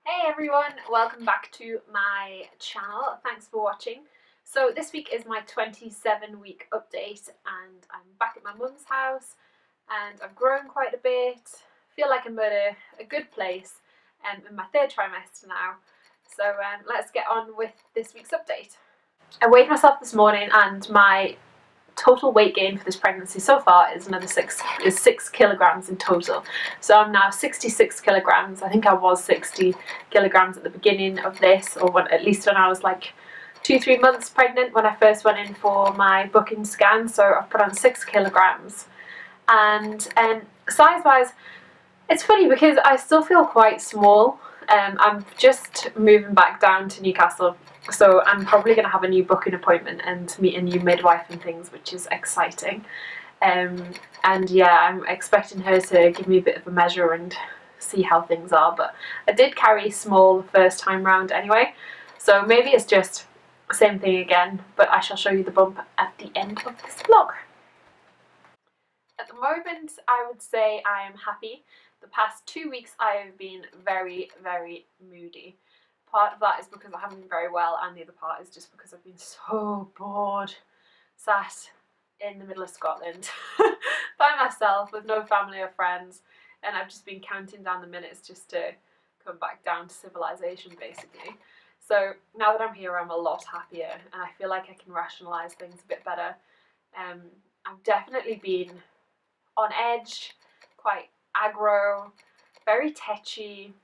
Hey everyone, welcome back to my channel. Thanks for watching. So this week is my 27-week update and I'm back at my mum's house and I've grown quite a bit. Feel like I'm at a good place in my third trimester now. So let's get on with this week's update. I weighed myself this morning and my total weight gain for this pregnancy so far is another 6 kilograms in total. So I'm now 66 kilograms. I think I was 60 kilograms at the beginning of this, or at least when I was like 2-3 months pregnant when I first went in for my booking scan. So I've put on 6 kilograms. And size wise, it's funny because I still feel quite small. I'm just moving back down to Newcastle, so I'm probably going to have a new booking appointment and meet a new midwife and things, which is exciting. And yeah, I'm expecting her to give me a bit of a measure and see how things are. But I did carry small the first time round anyway, so maybe it's just the same thing again, but I shall show you the bump at the end of this vlog. At the moment, I would say I am happy. The past 2 weeks I have been very, very moody. Part of that is because I haven't been very well, and the other part is just because I've been so bored, sat in the middle of Scotland by myself with no family or friends, and I've just been counting down the minutes just to come back down to civilization basically. So now that I'm here, I'm a lot happier and I feel like I can rationalise things a bit better. I've definitely been on edge, quite aggro, very tetchy,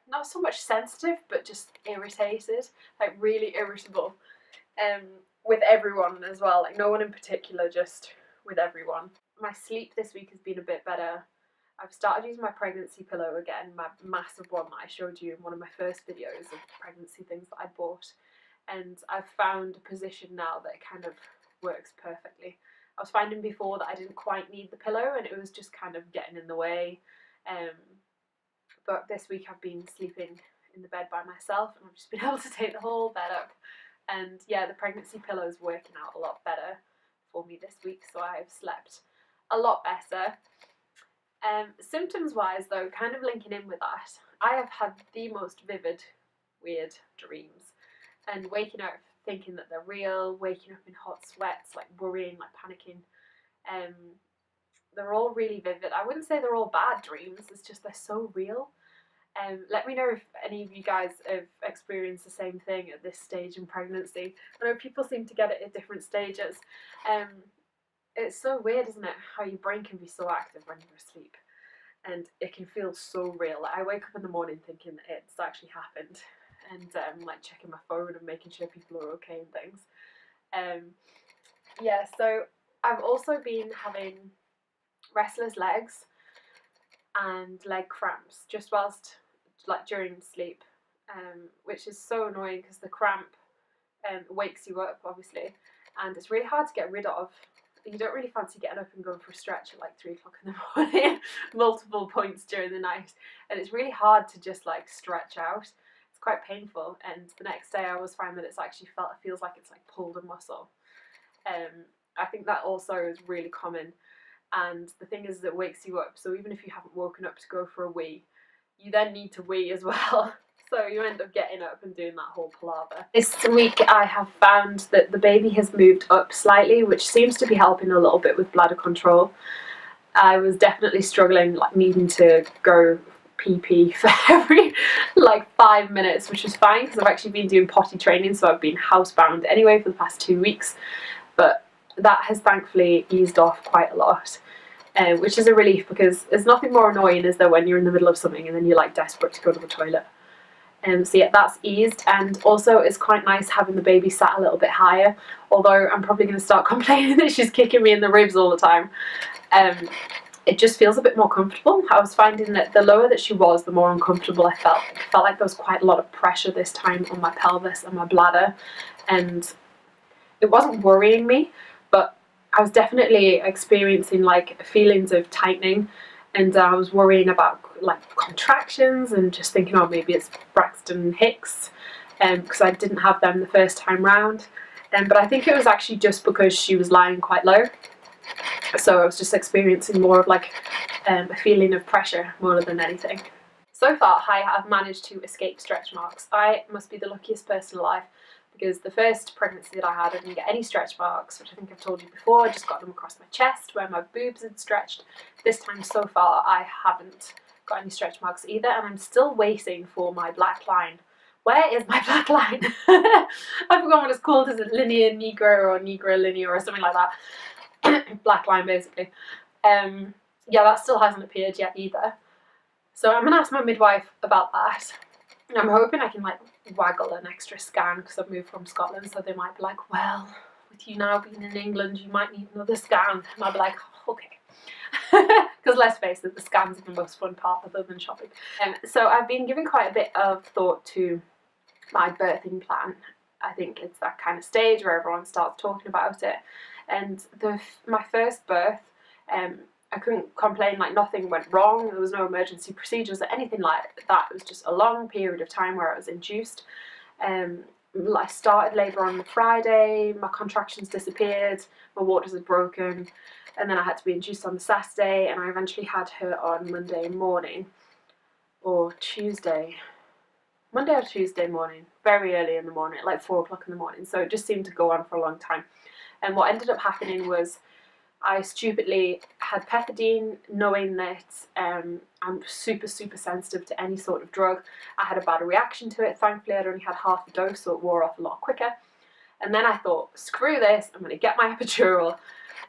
not so much sensitive but just irritated, like really irritable, with everyone as well, like no one in particular, just with everyone. My sleep this week has been a bit better. I've started using my pregnancy pillow again, my massive one that I showed you in one of my first videos of pregnancy things that I bought, and I've found a position now that kind of works perfectly. I was finding before that I didn't quite need the pillow and it was just kind of getting in the way, but this week I've been sleeping in the bed by myself and I've just been able to take the whole bed up, and yeah, the pregnancy pillow is working out a lot better for me this week, so I've slept a lot better. Symptoms wise though, kind of linking in with that, I have had the most vivid, weird dreams, and waking up thinking that they're real, waking up in hot sweats, like worrying, like panicking. They're all really vivid. I wouldn't say they're all bad dreams, it's just they're so real. Let me know if any of you guys have experienced the same thing at this stage in pregnancy. I know people seem to get it at different stages. It's so weird, isn't it, how your brain can be so active when you're asleep, and it can feel so real. Like, I wake up in the morning thinking that it's actually happened, and like checking my phone and making sure people are okay and things. Yeah, so I've also been having restless legs and leg cramps just whilst, like, during sleep, which is so annoying because the cramp wakes you up obviously, and it's really hard to get rid of. You don't really fancy getting up and going for a stretch at like 3 o'clock in the morning multiple points during the night, and it's really hard to just like stretch out. It's quite painful, and the next day I always find that it's actually feels like it's like pulled a muscle. I think that also is really common, and the thing is that it wakes you up, so even if you haven't woken up to go for a wee, you then need to wee as well. So you end up getting up and doing that whole palaver. This week I have found that the baby has moved up slightly, which seems to be helping a little bit with bladder control. I was definitely struggling, like needing to go pee for every like 5 minutes, which was fine because I've actually been doing potty training, so I've been housebound anyway for the past 2 weeks, but that has thankfully eased off quite a lot. Which is a relief, because there's nothing more annoying, is there, when you're in the middle of something and then you're like desperate to go to the toilet. So yeah, that's eased, and also it's quite nice having the baby sat a little bit higher, although I'm probably going to start complaining that she's kicking me in the ribs all the time. It just feels a bit more comfortable. I was finding that the lower that she was, the more uncomfortable I felt. I felt like there was quite a lot of pressure this time on my pelvis and my bladder, and it wasn't worrying me, but I was definitely experiencing like feelings of tightening, and I was worrying about like contractions and just thinking, oh, maybe it's Braxton Hicks, because I didn't have them the first time round. But I think it was actually just because she was lying quite low, so I was just experiencing more of like a feeling of pressure more than anything. So far I have managed to escape stretch marks. I must be the luckiest person alive, because the first pregnancy that I had, I didn't get any stretch marks, which I think I've told you before. I just got them across my chest where my boobs had stretched. This time so far I haven't got any stretch marks either, and I'm still waiting for my black line. Where is my black line? I forgot what it's called. Is it linea nigra or nigra linea or something like that? Black line basically. Yeah, that still hasn't appeared yet either. So I'm gonna ask my midwife about that. And I'm hoping I can like waggle an extra scan, because I've moved from Scotland, so they might be like, well, with you now being in England, you might need another scan. And I'll be like, okay. Because let's face it, the scans are the most fun part other than shopping. So I've been giving quite a bit of thought to my birthing plan. I think it's that kind of stage where everyone starts talking about it. And my first birth, I couldn't complain, like nothing went wrong, there was no emergency procedures or anything like that. It was just a long period of time where I was induced. I started labour on the Friday, my contractions disappeared, my waters had broken, and then I had to be induced on the Saturday, and I eventually had her on Monday morning, or Tuesday, Monday or Tuesday morning, very early in the morning, like 4 o'clock in the morning, so it just seemed to go on for a long time. And what ended up happening was I stupidly had pethidine, knowing that I'm super sensitive to any sort of drug. I had a bad reaction to it. Thankfully I'd only had half a dose, so it wore off a lot quicker. And then I thought, screw this, I'm going to get my epidural.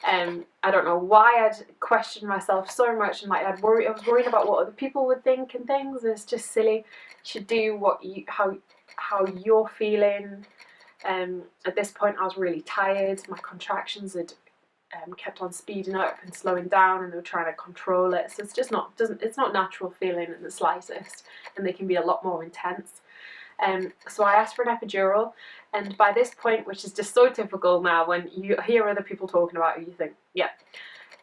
I don't know why I'd questioned myself so much, and like I was worried about what other people would think and things. It's just silly. You should do how you're feeling. At this point I was really tired. My contractions had kept on speeding up and slowing down, and they were trying to control it. So it's just it's not natural feeling in the slightest, and they can be a lot more intense. So I asked for an epidural, and by this point, which is just so typical now, when you hear other people talking about it, you think, yeah.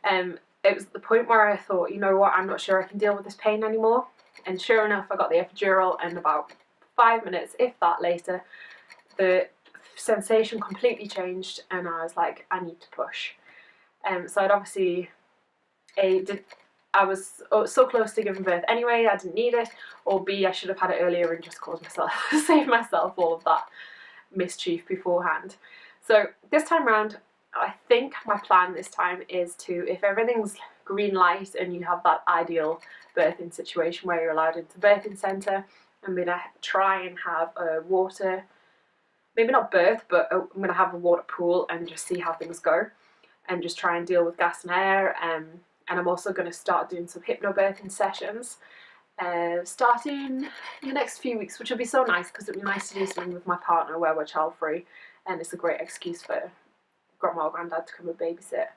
It was the point where I thought, you know what, I'm not sure I can deal with this pain anymore. And sure enough, I got the epidural, and about 5 minutes, if that, later, the sensation completely changed, and I was like, I need to push. So I'd obviously I was so close to giving birth anyway, I didn't need it, or B, I should have had it earlier and just caused myself, save myself all of that mischief beforehand. So this time round, I think my plan this time is to, if everything's green light and you have that ideal birthing situation where you're allowed into birthing centre, I'm going to try and have a water, maybe not birth, but I'm going to have a water pool and just see how things go, and just try and deal with gas and air. And I'm also going to start doing some hypnobirthing sessions starting in the next few weeks, which will be so nice, because it'll be nice to do something with my partner where we're child free, and it's a great excuse for grandma or granddad to come and babysit.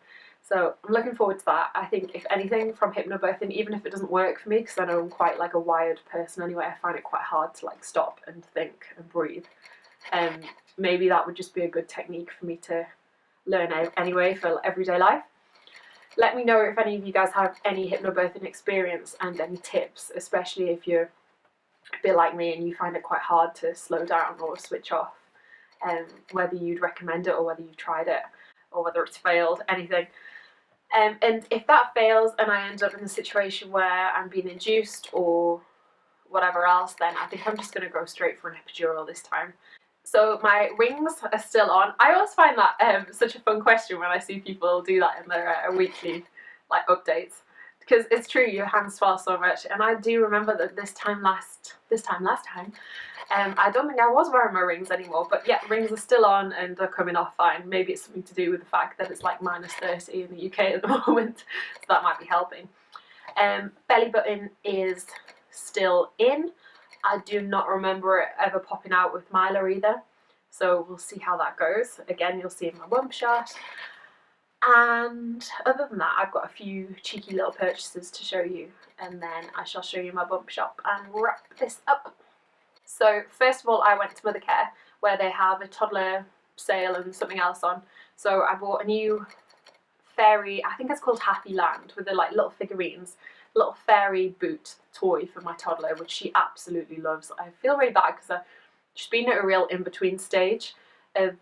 So I'm looking forward to that. I think if anything from hypnobirthing, even if it doesn't work for me, because I know I'm quite like a wired person anyway, I find it quite hard to like stop and think and breathe. Maybe that would just be a good technique for me to learn anyway for everyday life. Let me know if any of you guys have any hypnobirthing experience and any tips, especially if you're a bit like me and you find it quite hard to slow down or switch off, whether you'd recommend it or whether you tried it or whether it's failed, anything. And if that fails and I end up in a situation where I'm being induced or whatever else, then I think I'm just going to go straight for an epidural this time. So my rings are still on. I always find that such a fun question when I see people do that in their weekly like updates, because it's true, your hands swell so much. And I do remember that this time last time, I don't think I was wearing my rings anymore, but yeah, rings are still on and are coming off fine. Maybe it's something to do with the fact that it's like -30 in the UK at the moment, so that might be helping. Belly button is still in. I do not remember it ever popping out with Mila either, so we'll see how that goes. Again, you'll see in my bump shot. And other than that, I've got a few cheeky little purchases to show you, and then I shall show you my bump shop and wrap this up. So first of all, I went to Mothercare, where they have a toddler sale and something else on. So I bought a new fairy, I think it's called Happy Land, with the like little figurines, little fairy boot toy for my toddler, which she absolutely loves. I feel really bad because I've just been at a real in-between stage of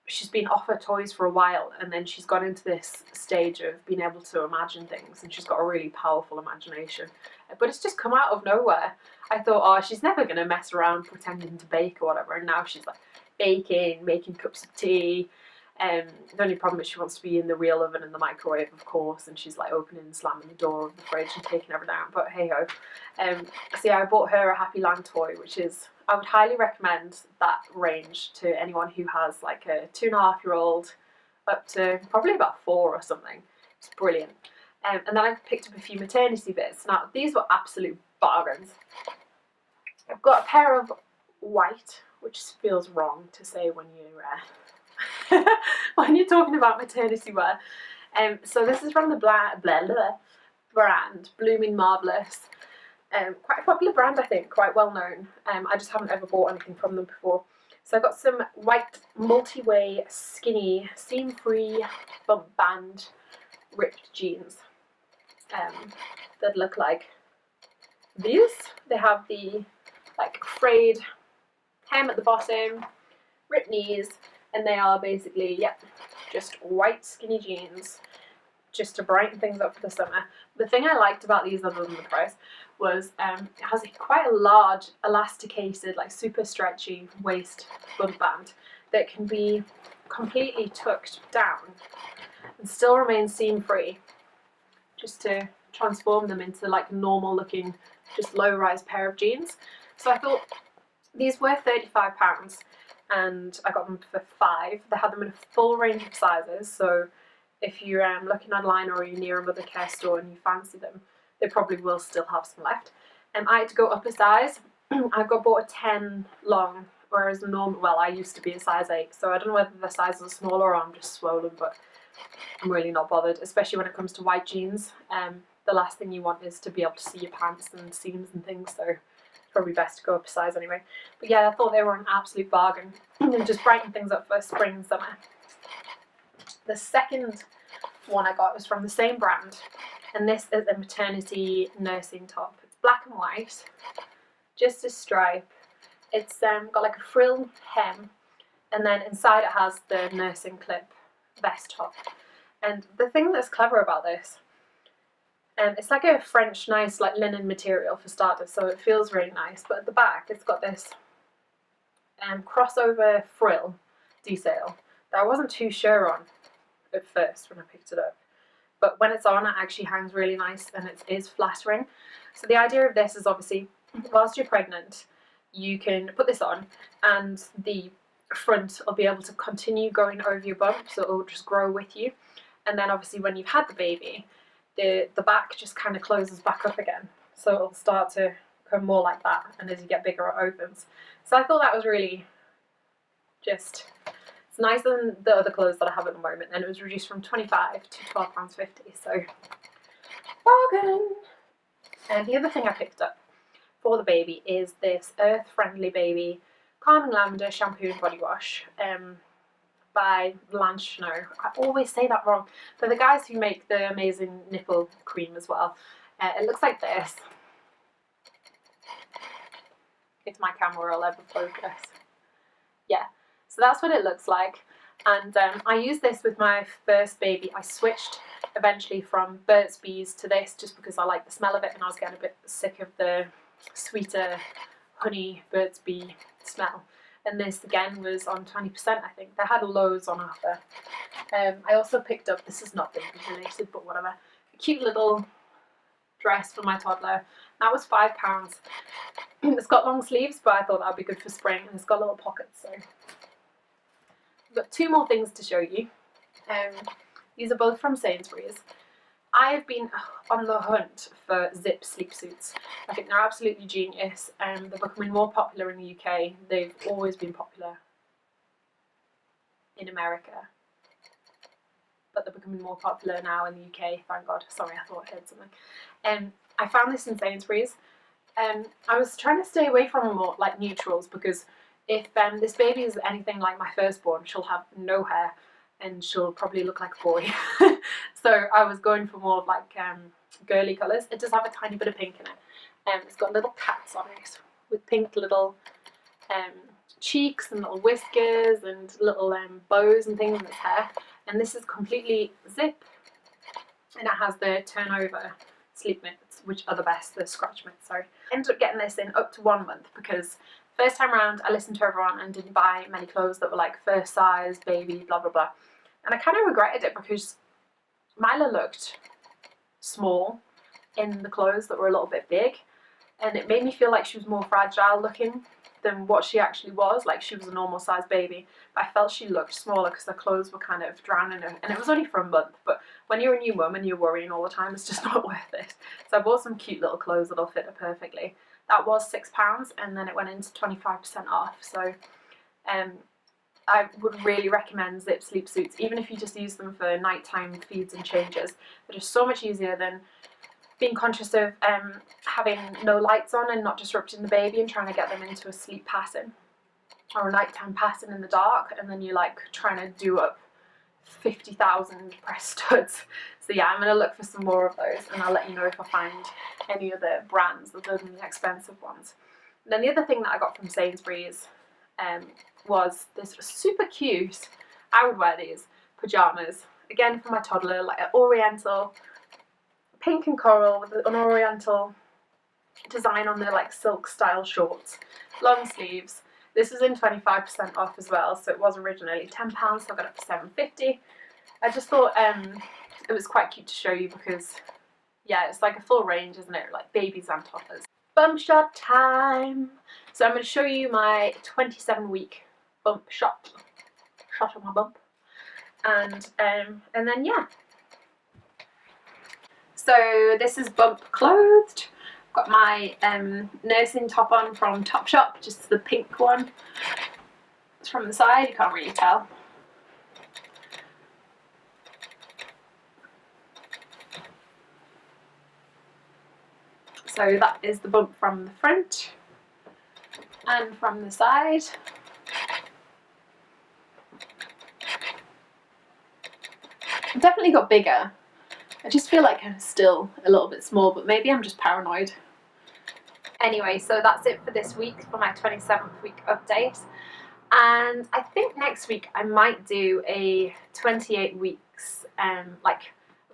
she's been off her toys for a while, and then she's gone into this stage of being able to imagine things, and she's got a really powerful imagination. But it's just come out of nowhere. I thought, oh, she's never going to mess around pretending to bake or whatever, and now she's like baking, making cups of tea. The only problem is she wants to be in the real oven and the microwave, of course, and she's like opening and slamming the door of the fridge and taking everything out, but hey ho. So yeah, I bought her a Happy Land toy, which is, I would highly recommend that range to anyone who has like a 2.5-year-old up to probably about 4 or something. It's brilliant. And then I picked up a few maternity bits. Now these were absolute bargains. I've got a pair of white, which feels wrong to say when you when you're talking about maternity wear. So this is from the Bladder brand, Blooming Marvellous. Quite a popular brand, I think, quite well known. I just haven't ever bought anything from them before. So I got some white multi-way skinny seam-free bump band ripped jeans that look like these. They have the like frayed hem at the bottom, ripped knees, and they are basically, yep, just white skinny jeans just to brighten things up for the summer. The thing I liked about these, other than the price, was it has quite a large elasticated, like super stretchy waist bump band that can be completely tucked down and still remain seam free, just to transform them into like normal looking, just low rise pair of jeans. So I thought these were £35 and I got them for £5. They had them in a full range of sizes, so if you're looking online or you're near a Mothercare store and you fancy them, they probably will still have some left. I had to go up a size. I bought a 10 long, whereas normal, well, I used to be a size 8, so I don't know whether the sizes are smaller or I'm just swollen, but I'm really not bothered, especially when it comes to white jeans. The last thing you want is to be able to see your pants and seams and things, so it's probably best to go up a size anyway. But yeah, I thought they were an absolute bargain and just brighten things up for spring and summer. The second one I got was from the same brand, and this is a maternity nursing top. It's black and white, just a stripe. It's got like a frill hem, and then inside it has the nursing clip vest top. And the thing that's clever about this, it's like a French nice like linen material for starters, so it feels really nice, but at the back it's got this crossover frill detail that I wasn't too sure on at first when I picked it up, but when it's on it actually hangs really nice and it is flattering. So the idea of this is obviously whilst you're pregnant you can put this on and the front will be able to continue going over your bump, so it will just grow with you, and then obviously when you've had the baby the back just kind of closes back up again, so it'll start to become more like that, and as you get bigger it opens. So I thought that was really just, it's nicer than the other clothes that I have at the moment, and it was reduced from £25 to £12.50, so bargain. And the other thing I picked up for the baby is this Earth Friendly Baby Calming Lavender Shampoo and Body Wash by Lanchno. I always say that wrong. They're the guys who make the amazing nipple cream as well. It looks like this. If my camera will ever focus. Yeah, so that's what it looks like. And I used this with my first baby. I switched eventually from Burt's Bees to this just because I like the smell of it, and I was getting a bit sick of the sweeter honey Burt's Bee smell. And this again was on 20%, I think. They had loads on offer. I also picked up, this is not baby related, but whatever, a cute little dress for my toddler. That was £5. It's got long sleeves, but I thought that would be good for spring, and it's got little pockets, so. I've got 2 more things to show you. These are both from Sainsburys. I've been on the hunt for zip sleep suits. I think they're absolutely genius, and they're becoming more popular in the UK. They've always been popular in America, but they're becoming more popular now in the UK, thank God. Sorry, I thought I heard something. I found this in Sainsburys. I was trying to stay away from more like neutrals, because if this baby is anything like my firstborn, she'll have no hair and she'll probably look like a boy. So I was going for more of like girly colours. It does have a tiny bit of pink in it. It's got little cats on it with pink little cheeks and little whiskers and little bows and things in its hair. And this is completely zip, and it has the turnover sleep mitts, which are the best, the scratch mitts, sorry. I ended up getting this in up to 1 month because first time around I listened to everyone and didn't buy many clothes that were like first size, baby, blah blah blah. And I kind of regretted it because Mila looked small in the clothes that were a little bit big, and it made me feel like she was more fragile looking than what she actually was. Like, she was a normal sized baby, but I felt she looked smaller because the clothes were kind of drowning her, and it was only for a month. But when you're a new mum and you're worrying all the time, it's just not worth it. So I bought some cute little clothes that'll fit her perfectly. That was £6, and then it went into 25% off. So I would really recommend Zip sleep suits, even if you just use them for nighttime feeds and changes. They're just so much easier than being conscious of having no lights on and not disrupting the baby and trying to get them into a sleep pattern or a nighttime pattern in the dark, and then you're like trying to do up 50,000 press studs. So yeah, I'm going to look for some more of those, and I'll let you know if I find any other brands other than the expensive ones. And then the other thing that I got from Sainsburys was this super cute, I would wear these, pyjamas, again for my toddler, like an oriental, pink and coral with an oriental design on the like silk style shorts, long sleeves. This was in 25% off as well, so it was originally £10, so I got it for £7.50. I just thought it was quite cute to show you because, yeah, it's like a full range, isn't it? Like babies and toddlers. Bump shot time! So I'm going to show you my 27-week bump shot on my bump, and then yeah. So this is bump clothed. Got my nursing top on from Topshop, just the pink one. It's from the side, you can't really tell. So that is the bump from the front and from the side. I've definitely got bigger. I just feel like I'm still a little bit small, but maybe I'm just paranoid. Anyway, so that's it for this week, for my 27th week update. And I think next week I might do a 28 weeks like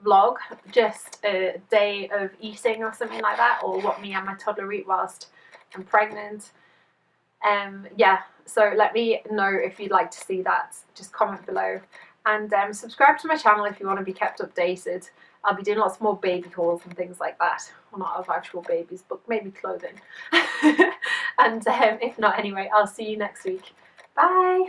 vlog, just a day of eating or something like that, or what me and my toddler eat whilst I'm pregnant. Yeah, so let me know if you'd like to see that. Just comment below, and subscribe to my channel if you want to be kept updated. I'll be doing lots more baby hauls and things like that. Well, not of actual babies, but maybe clothing. And if not, anyway, I'll see you next week. Bye!